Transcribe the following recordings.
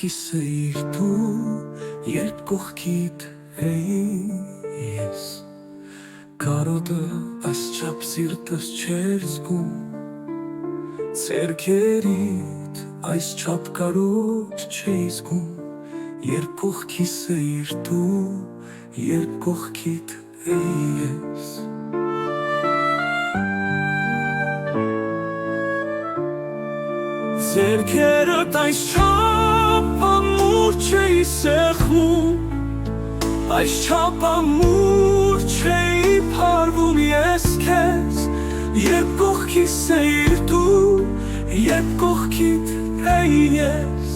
կիսեիր դու, երբ կողքիդ էի ես, կարոտը այսչափ սիրտս չեր զգում, ձեռքերիդ այսչափ կարոտ չէի զգում, երբ կողքիս էիր դու, երբ կողքիդ էի ես։ Ձեռքերդ այսչափ ամուր չէի սեղմում, այսչափ ամուր չէի փարվում ես քեզ, երբ կողքիս էիր դու, երբ կողքիդ էի ես։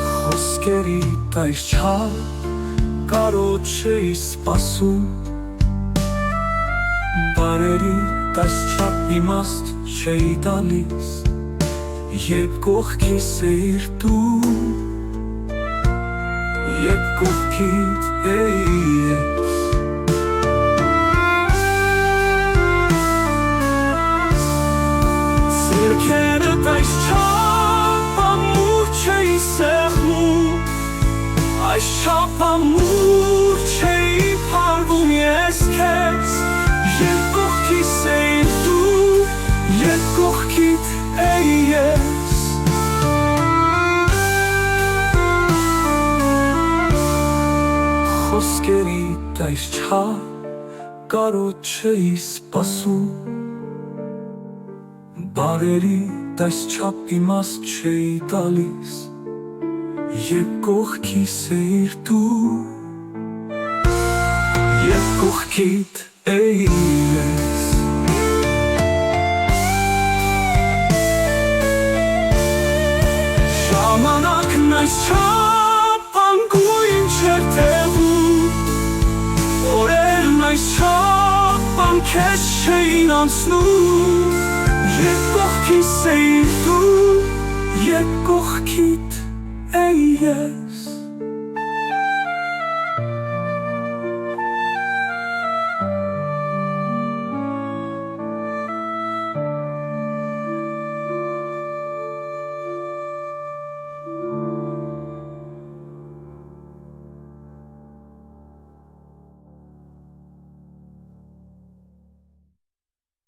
Խոսքերիդ այսչափ կարոտ չէի սպասում, բարերիդ այսչափ իմաստ չէի տալիս, երբ կողքիս էիր դու, երբ կողքիդ էի ես։ Ձեռքերդ այսչափ ամուր չէի սեղմում, այսչափ ամուր չէի փարվում ես քեզ, երբ կողքիս էիր դու, երբ կողքիդ էի ես։ Խոսքերիդ այսչափ կարոտ չէի սպասում, բարերիդ այսչափ իմաստ չէի տալիս, երբ կողքիս էիր դու, երբ կողքիդ էի ես։ Ժամանակն այսչափ անգույն չէր թվում, օրերն այսչափ անքեզ չէին անցնում, երբ կողքիս էիր դու, երբ կողքիդ էի ես։